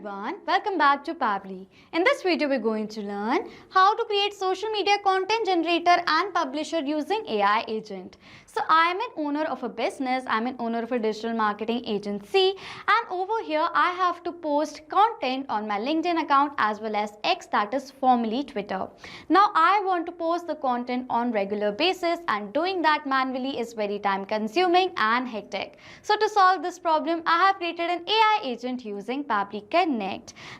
everyone, welcome back to Pabbly. In this video, we're going to learn how to create social media content generator and publisher using AI agent. So I am an owner of a business, I'm an owner of a digital marketing agency, and over here I have to post content on my LinkedIn account as well as X, that is formerly Twitter. Now I want to post the content on regular basis, and doing that manually is very time consuming and hectic. So to solve this problem, I have created an AI agent using Pabbly Connect.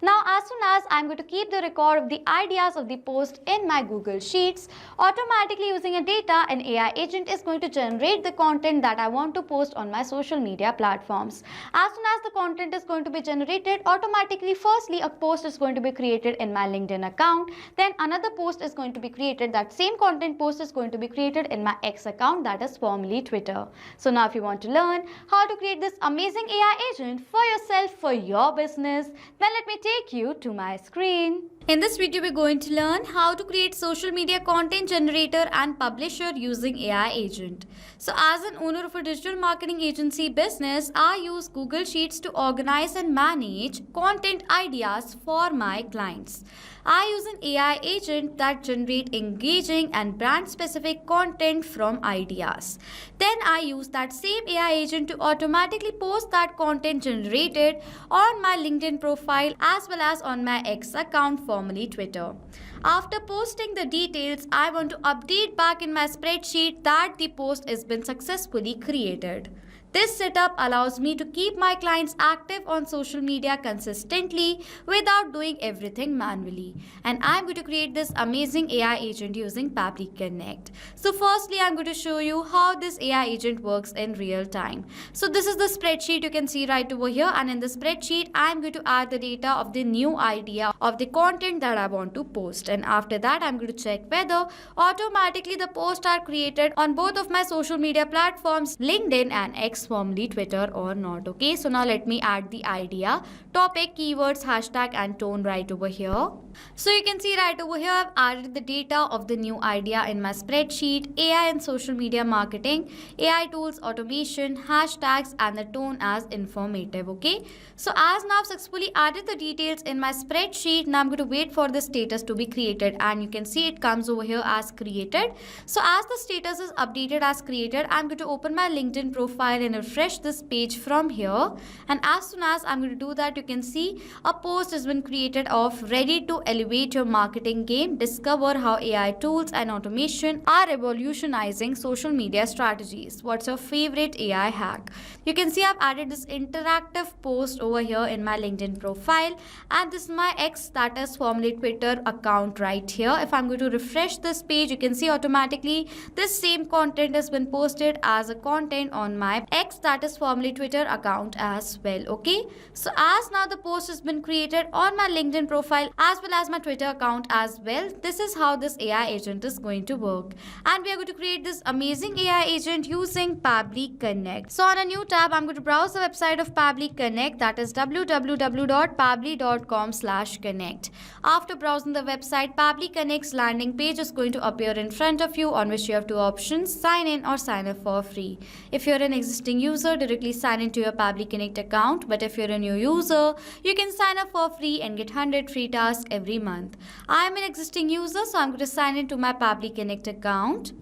Now as soon as I'm going to keep the record of the ideas of the post in my Google Sheets, automatically using a data, an AI agent is going to generate the content that I want to post on my social media platforms. As soon as the content is going to be generated, automatically firstly a post is going to be created in my LinkedIn account, then another post is going to be created, that same content post is going to be created in my X account, that is formerly Twitter. So now if you want to learn how to create this amazing AI agent for yourself, for your business, then let me take you to my screen. In this video, we're going to learn how to create social media content generator and publisher using AI agent. So as an owner of a digital marketing agency business, I use Google Sheets to organize and manage content ideas for my clients. I use an AI agent that generates engaging and brand specific content from ideas. Then I use that same AI agent to automatically post that content generated on my LinkedIn profile as well as on my X account, formerly Twitter. After posting the details, I want to update back in my spreadsheet that the post has been successfully created. This setup allows me to keep my clients active on social media consistently without doing everything manually. And I'm going to create this amazing AI agent using Pabbly Connect. So firstly, I'm going to show you how this AI agent works in real time. So this is the spreadsheet you can see right over here, and in the spreadsheet, I'm going to add the data of the new idea of the content that I want to post. And after that, I'm going to check whether automatically the posts are created on both of my social media platforms, LinkedIn and X, formerly Twitter, or not. Okay, so now let me add the idea, topic, keywords, hashtag and tone right over here. So you can see right over here I've added the data of the new idea in my spreadsheet, AI and social media marketing, AI tools, automation, hashtags and the tone as informative. Okay, so as now I've successfully added the details in my spreadsheet, now I'm going to wait for the status to be created, and you can see it comes over here as created. So as the status is updated as created, I'm going to open my LinkedIn profile and refresh this page from here, and as soon as I'm going to do that, you can see a post has been created of ready to elevate your marketing game, discover how AI tools and automation are revolutionizing social media strategies. What's your favorite AI hack? You can see I've added this interactive post over here in my LinkedIn profile, and this is my X, that is formerly Twitter account right here. If I'm going to refresh this page, you can see automatically this same content has been posted as a content on my X, that is formerly Twitter account as well. Okay, so as now the post has been created on my LinkedIn profile as well as my Twitter account as well, this is how this AI agent is going to work, and we are going to create this amazing AI agent using Pabbly Connect. So on a new tab, I'm going to browse the website of Pabbly Connect, that is www.pabbly.com/connect. After browsing the website, Pabbly Connect's landing page is going to appear in front of you, on which you have two options: sign in or sign up for free. If you're an existing user, directly sign into your Pabbly Connect account, but if you're a new user, you can sign up for free and get 100 free tasks every month. I am an existing user, so I'm going to sign into my Pabbly Connect account.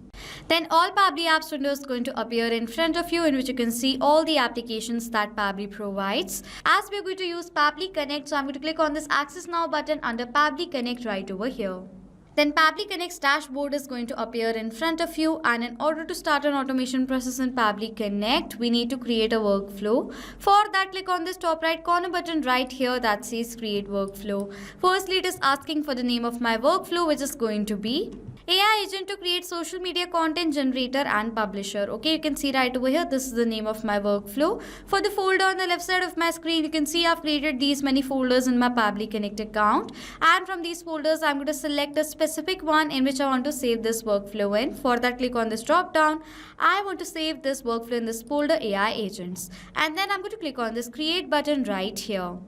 Then all Pabbly apps window is going to appear in front of you, in which you can see all the applications that Pabbly provides. As we're going to use Pabbly Connect, so I'm going to click on this Access Now button under Pabbly Connect right over here. Then Pabbly Connect's dashboard is going to appear in front of you, and in order to start an automation process in Pabbly Connect, we need to create a workflow. For that, click on this top right corner button right here that says Create Workflow. Firstly, it is asking for the name of my workflow, which is going to be AI agent to create social media content generator and publisher. Okay, you can see right over here, this is the name of my workflow. For the folder on the left side of my screen, you can see I've created these many folders in my Pabbly Connect account, and from these folders, I'm going to select a specific one in which I want to save this workflow in. For that, click on this drop down. I want to save this workflow in this folder AI agents, and then I'm going to click on this create button right here.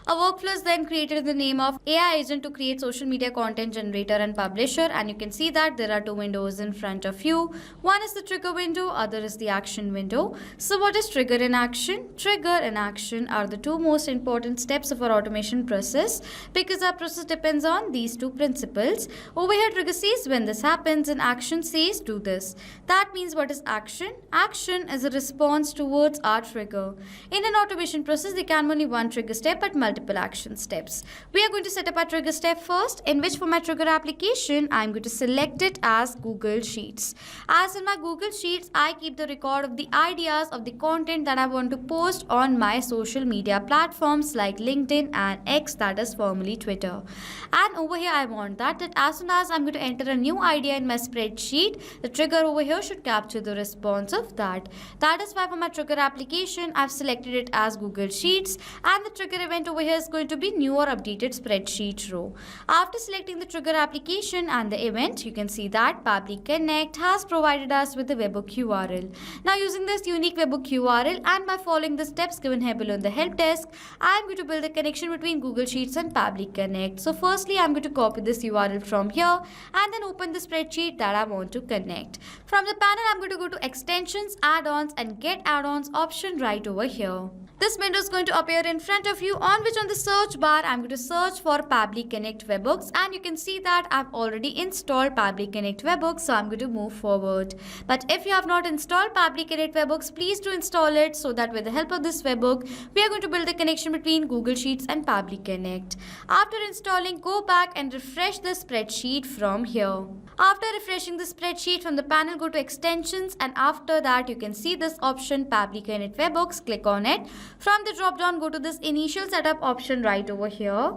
A workflow is then created in the name of AI agent to create social media content generator and publisher, and you can see that there are two windows in front of you. One is the trigger window, other is the action window. So what is trigger and action? Trigger and action are the two most important steps of our automation process because our process depends on these two principles. Over here trigger says when this happens and action says do this. That means what is action? Action is a response towards our trigger. In an automation process, there can be only one trigger step but multiple action steps. We are going to set up our trigger step first, in which for my trigger application, I am going to select it as Google Sheets. As in my Google Sheets, I keep the record of the ideas of the content that I want to post on my social media platforms like LinkedIn and X, that is formerly Twitter. And over here, I want that as soon as I'm going to enter a new idea in my spreadsheet, the trigger over here should capture the response of that. That is why for my trigger application, I've selected it as Google Sheets, and the trigger event over here is going to be new or updated spreadsheet row. After selecting the trigger application and the event, you can see that Pabbly Connect has provided us with the webhook URL. Now using this unique webhook URL and by following the steps given here below in the help desk, I am going to build a connection between Google Sheets and Pabbly Connect. So firstly, I am going to copy this URL from here and then open the spreadsheet that I want to connect. From the panel, I am going to go to extensions, add-ons and get add-ons option right over here. This window is going to appear in front of you, on which on the search bar I'm going to search for Pabbly Connect webhooks, and you can see that I've already installed Pabbly Connect webhooks, so I'm going to move forward. But if you have not installed Pabbly Connect webhooks, please do install it so that with the help of this webhook, we are going to build a connection between Google Sheets and Pabbly Connect. After installing, go back and refresh the spreadsheet from here. After refreshing the spreadsheet from the panel, go to extensions, and after that you can see this option Pabbly Connect webhooks. Click on it. From the drop down, go to this initial setup option right over here.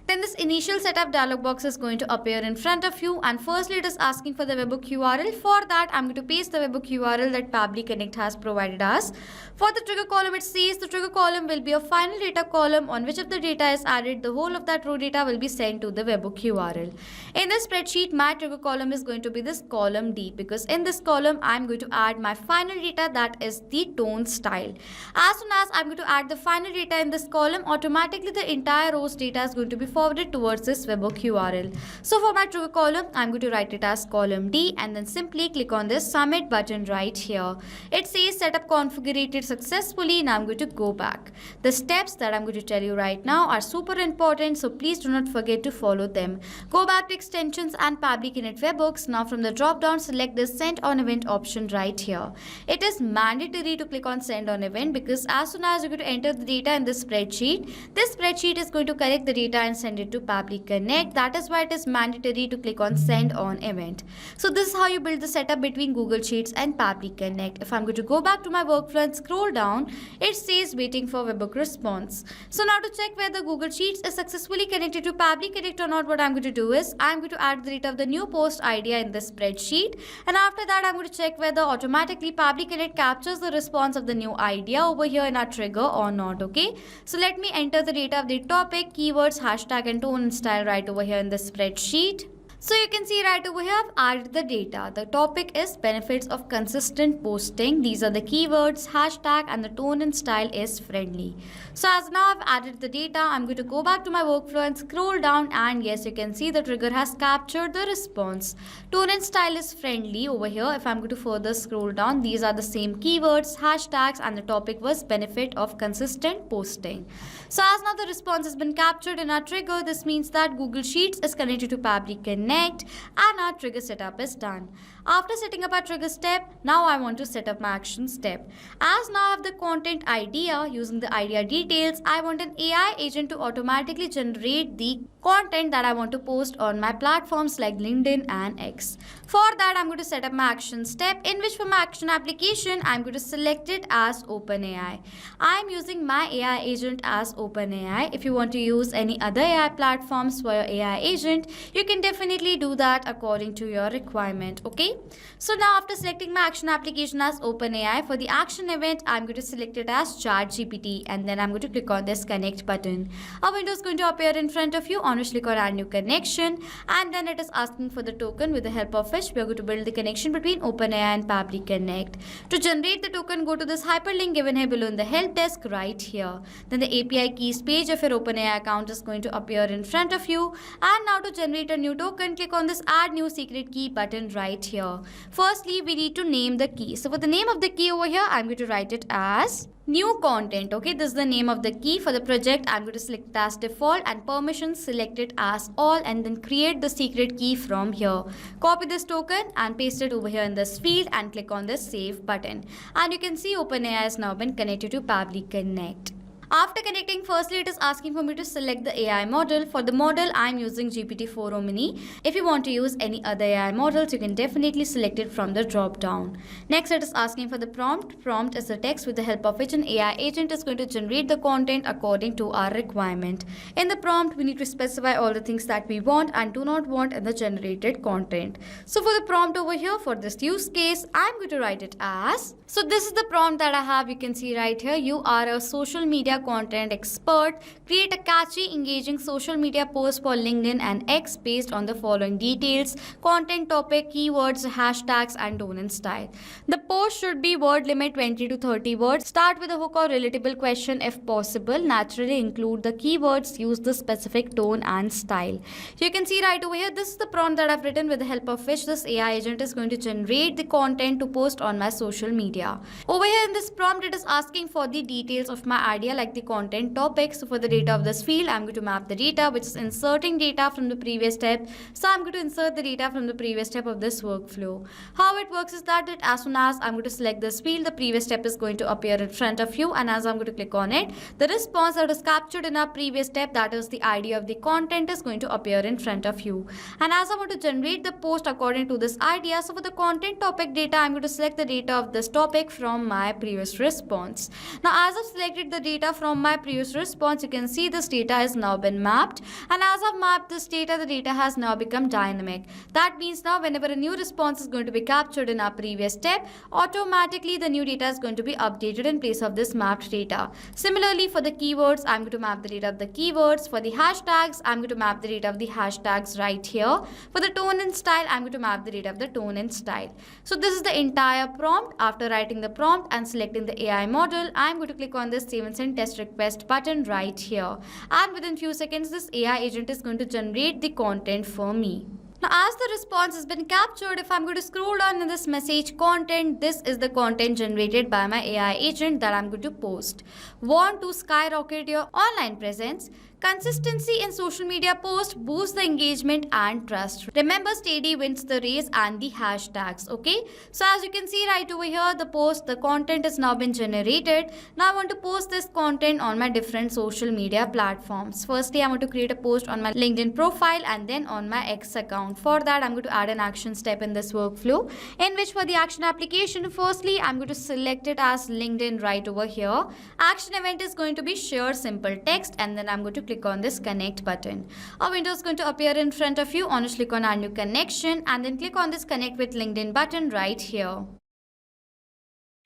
Then this initial setup dialog box is going to appear in front of you, and firstly it is asking for the webhook URL. For that, I'm going to paste the webhook URL that Pabbly Connect has provided us. For the trigger column, it says the trigger column will be a final data column on which if the data is added, the whole of that row data will be sent to the webhook URL. In this spreadsheet, my trigger column is going to be this column D, because in this column, I'm going to add my final data, that is the tone style. As soon as I'm going to add the final data in this column, automatically the entire row's data is going to be forwarded towards this webhook URL. So for my trigger column, I'm going to write it as column D and then simply click on this submit button right here. It says setup configured successfully. Now I'm going to go back. The steps that I'm going to tell you right now are super important, so please do not forget to follow them. Go back to extensions and Pabbly Connect webhooks. Now from the drop down, select the send on event option right here. It is mandatory to click on send on event because as soon as you're going to enter the data in this spreadsheet is going to collect the data and send it to Pabbly Connect. That is why it is mandatory to click on send on event. So this is how you build the setup between Google Sheets and Pabbly Connect. If I'm going to go back to my workflow and scroll down, it says waiting for webhook response. So now to check whether Google Sheets is successfully connected to Pabbly Connect or not, what I'm going to do is I'm going to add the data of the new post idea in this spreadsheet, and after that I'm going to check whether automatically Pabbly Connect captures the response of the new idea over here in our trigger or not. Okay, so let me enter the data of the topic, keywords, hashtag and tone and style right over here in the spreadsheet. So you can see right over here, I've added the data. The topic is benefits of consistent posting. These are the keywords, hashtag, and the tone and style is friendly. So as now I've added the data, I'm going to go back to my workflow and scroll down, and yes, you can see the trigger has captured the response. Tone and style is friendly over here. If I'm going to further scroll down, these are the same keywords, hashtags, and the topic was benefit of consistent posting. So as now the response has been captured in our trigger, this means that Google Sheets is connected to Pabbly Connect and our trigger setup is done. After setting up our trigger step, now I want to set up my action step. As now I have the content idea, using the idea details, I want an AI agent to automatically generate the content that I want to post on my platforms like LinkedIn and X. For that, I'm going to set up my action step, in which for my action application, I'm going to select it as OpenAI. I'm using my AI agent as OpenAI. If you want to use any other AI platforms for your AI agent, you can definitely do that according to your requirement. Okay. So now after selecting my action application as OpenAI, for the action event, I'm going to select it as ChatGPT, and then I'm going to click on this connect button. A window is going to appear in front of you, on which click on add new connection, and then it is asking for the token, with the help of which we are going to build the connection between OpenAI and Pabbly Connect. To generate the token, go to this hyperlink given here below in the help desk right here. Then the API keys page of your OpenAI account is going to appear in front of you. And now to generate a new token, click on this add new secret key button right here. Firstly, we need to name the key. So for the name of the key over here, I'm going to write it as new content. Okay, this is the name of the key. For the project, I'm going to select it as default, and permissions select it as all, and then create the secret key from here. Copy this token and paste it over here in this field and click on this save button. And you can see OpenAI has now been connected to Pabbly Connect. After connecting, firstly it is asking for me to select the AI model. For the model, I am using GPT-4 Omni. If you want to use any other AI models, you can definitely select it from the drop down. Next, it is asking for the prompt. Prompt is a text with the help of which an AI agent is going to generate the content according to our requirement. In the prompt, we need to specify all the things that we want and do not want in the generated content. So for the prompt over here, for this use case, I am going to write it as, so this is the prompt that I have. You can see right here, you are a social media content expert. Create a catchy, engaging social media post for LinkedIn and X based on the following details: content topic, keywords, hashtags, and tone and style. The post should be word limit 20 to 30 words. Start with a hook or relatable question if possible. Naturally include the keywords. Use the specific tone and style. You can see right over here, this is the prompt that I've written, with the help of which this AI agent is going to generate the content to post on my social media. Over here in this prompt, it is asking for the details of my idea, like the content topic. So for the data of this field, I'm going to map the data, which is inserting data from the previous step. So I'm going to insert the data from the previous step of this workflow. How it works is that as soon as I'm going to select this field, the previous step is going to appear in front of you, and as I'm going to click on it, the response that is captured in our previous step, that is the ID of the content, is going to appear in front of you. And as I want to generate the post according to this idea, so for the content topic data, I'm going to select the data of this topic from my previous response. Now as I've selected the data from my previous response, you can see this data has now been mapped, and as I've mapped this data, the data has now become dynamic. That means now whenever a new response is going to be captured in our previous step, automatically the new data is going to be updated in place of this mapped data. Similarly, for the keywords, I'm going to map the data of the keywords. For the hashtags, I'm going to map the data of the hashtags right here. For the tone and style, I'm going to map the data of the tone and style. So this is the entire prompt. After writing the prompt and selecting the AI model, I'm going to click on this save and send test request button right here. And within few seconds, this AI agent is going to generate the content for me. Now as the response has been captured, if I'm going to scroll down in this message content, this is the content generated by my AI agent that I'm going to post. Want to skyrocket your online presence? Consistency in social media posts boosts the engagement and trust. Remember, steady wins the race, and the hashtags. Okay, so as you can see right over here, the content has now been generated. Now I want to post this content on my different social media platforms. Firstly, I want to create a post on my LinkedIn profile and then on my X account. For that, I'm going to add an action step in this workflow, in which for the action application, firstly I'm going to select it as LinkedIn right over here. Action event is going to be share simple text, and then I'm going to click on this connect button. A window is going to appear in front of you, on which click on add new connection, and then click on this connect with LinkedIn button right here.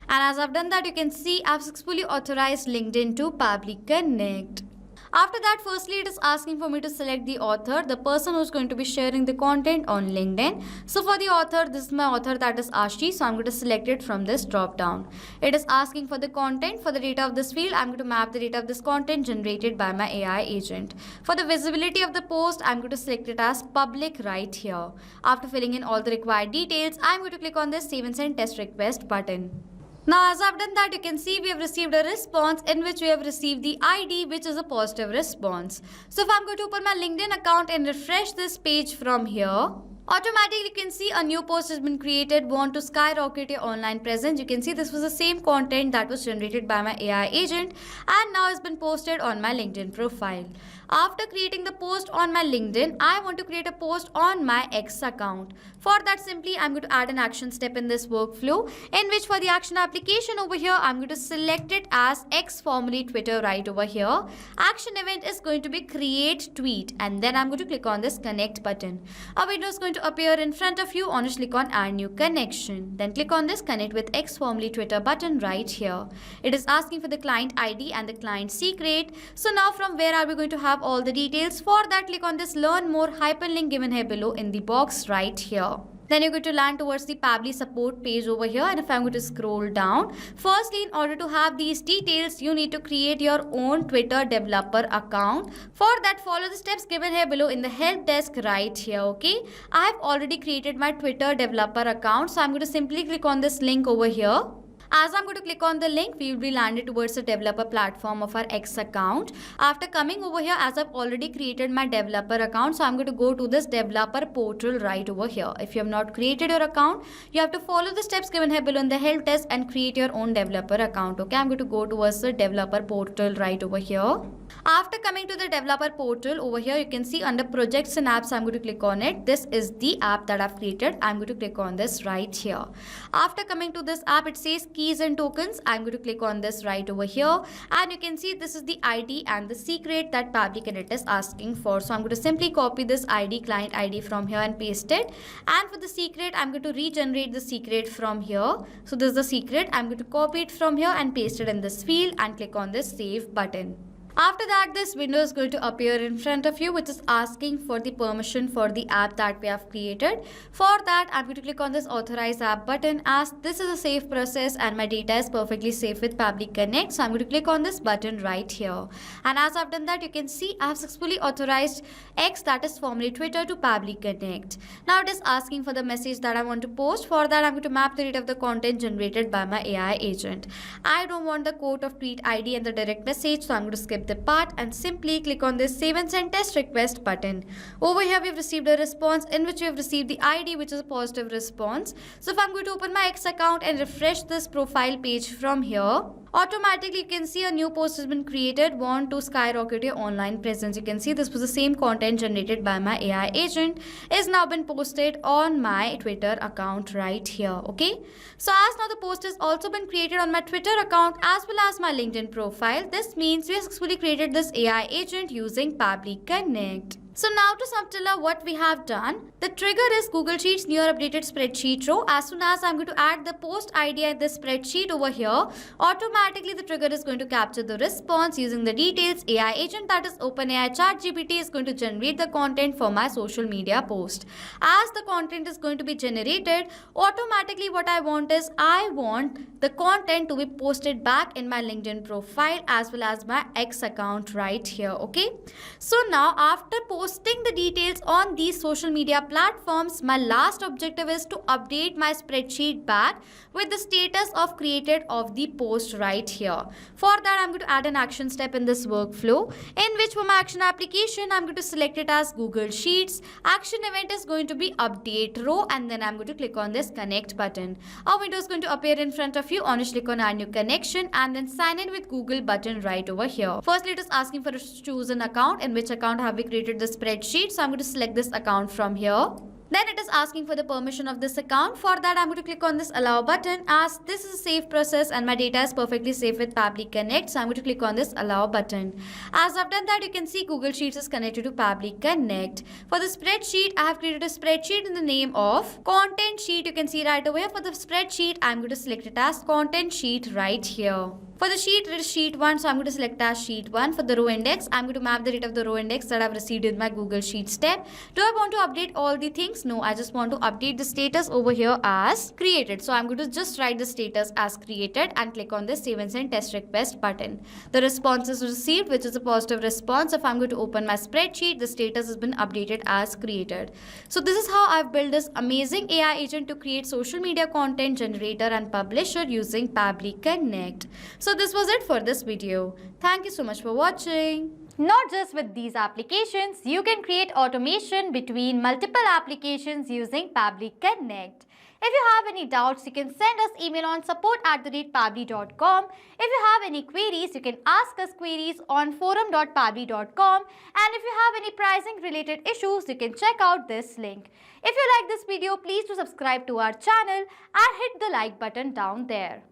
And as I've done that, you can see I've successfully authorized LinkedIn to Pabbly Connect. After that, firstly, it is asking for me to select the author, the person who's going to be sharing the content on LinkedIn. So for the author, this is my author, that is Ashi. So I'm going to select it from this drop down. It is asking for the content. For the data of this field, I'm going to map the data of this content generated by my AI agent. For the visibility of the post, I'm going to select it as public right here. After filling in all the required details, I'm going to click on this save and send test request button. Now as I've done that, you can see we have received a response in which we have received the ID, which is a positive response. So if I'm going to open my LinkedIn account and refresh this page from here, automatically you can see a new post has been created. Want to skyrocket your online presence? You can see this was the same content that was generated by my AI agent and now has been posted on my LinkedIn profile. After creating the post on my LinkedIn, I want to create a post on my X account. For that, simply I'm going to add an action step in this workflow, in which for the action application over here, I'm going to select it as X, formerly Twitter, right over here. Action event is going to be create tweet, and then I'm going to click on this connect button. A window is going to appear in front of you. On it, click on add new connection. Then click on this connect with X, formerly Twitter button right here. It is asking for the client ID and the client secret. So now from where are we going to have all the details? For that, click on this learn more hyperlink given here below in the box right here. Then you're going to land towards the Pabbly support page over here, and if I'm going to scroll down, firstly, in order to have these details, you need to create your own Twitter developer account. For that, follow the steps given here below in the help desk right here, okay? I have already created my Twitter developer account, so I'm going to simply click on this link over here. As I'm going to click on the link, we will be landed towards the developer platform of our X account. After coming over here, as I've already created my developer account, so I'm going to go to this developer portal right over here. If you have not created your account, you have to follow the steps given here below in the help desk and create your own developer account. Okay, I'm going to go towards the developer portal right over here. After coming to the developer portal over here, you can see under projects and apps, I'm going to click on it. This is the app that I've created. I'm going to click on this right here. After coming to this app, it says keys and tokens. I'm going to click on this right over here, and you can see this is the ID and the secret that Pabbly Connect is asking for. So I'm going to simply copy this ID, client ID from here and paste it. And for the secret, I'm going to regenerate the secret from here. So this is the secret. I'm going to copy it from here and paste it in this field and click on this save button. After that, this window is going to appear in front of you, which is asking for the permission for the app that we have created. For that, I'm going to click on this authorize app button, as this is a safe process and my data is perfectly safe with Pabbly Connect. So I'm going to click on this button right here. And as I've done that, you can see I have successfully authorized X, that is formerly Twitter, to Pabbly Connect. Now it is asking for the message that I want to post. For that, I'm going to map the date of the content generated by my AI agent. I don't want the quote of tweet ID and the direct message, so I'm going to skip the part and simply click on this save and send test request button. Over here, we've received a response in which we have received the ID, which is a positive response. So if I'm going to open my X account and refresh this profile page from here, automatically you can see a new post has been created. Want to skyrocket your online presence. You can see this was the same content generated by my AI agent, is now been posted on my Twitter account right here. Okay, so as now the post has also been created on my Twitter account as well as my LinkedIn profile. This means we have successfully created this AI agent using Pabbly Connect. So now to sum till what we have done, the trigger is Google Sheets new updated spreadsheet row. As soon as I'm going to add the post ID at this spreadsheet over here, automatically the trigger is going to capture the response using the details. AI agent, that is OpenAI ChatGPT, is going to generate the content for my social media post. As the content is going to be generated, automatically what I want is I want the content to be posted back in my LinkedIn profile as well as my X account right here. Okay, so now after posting the details on these social media platforms, my last objective is to update my spreadsheet back with the status of created of the post right here. For that, I'm going to add an action step in this workflow, in which for my action application, I'm going to select it as Google Sheets. Action event is going to be update row, and then I'm going to click on this connect button. A window is going to appear in front of you. On it, click on add new connection and then sign in with Google button right over here. Firstly, it is asking for us to choose an account. In which account have we created this spreadsheet? So I'm going to select this account from here. Then it is asking for the permission of this account. For that, I'm going to click on this allow button, as this is a safe process and my data is perfectly safe with Pabbly Connect. So I'm going to click on this allow button. As I've done that, you can see Google Sheets is connected to Pabbly Connect. For the spreadsheet, I have created a spreadsheet in the name of content sheet. You can see right away. For the spreadsheet, I'm going to select it as content sheet right here. For the sheet, it is sheet 1, so I'm going to select as sheet 1. For the row index, I'm going to map the date of the row index that I've received in my Google Sheets tab. Do I want to update all the things? No, I just want to update the status over here as created. So I'm going to just write the status as created and click on this save and send test request button. The response is received, which is a positive response. If I'm going to open my spreadsheet, the status has been updated as created. So this is how I've built this amazing AI agent to create social media content generator and publisher using Pabbly Connect. So this was it for this video. Thank you so much for watching. Not just with these applications, you can create automation between multiple applications using Pabbly Connect. If you have any doubts, you can send us email on support@pabbly.com. If you have any queries, you can ask us queries on forum.pabbly.com. And if you have any pricing related issues, you can check out this link. If you like this video, please do subscribe to our channel and hit the like button down there.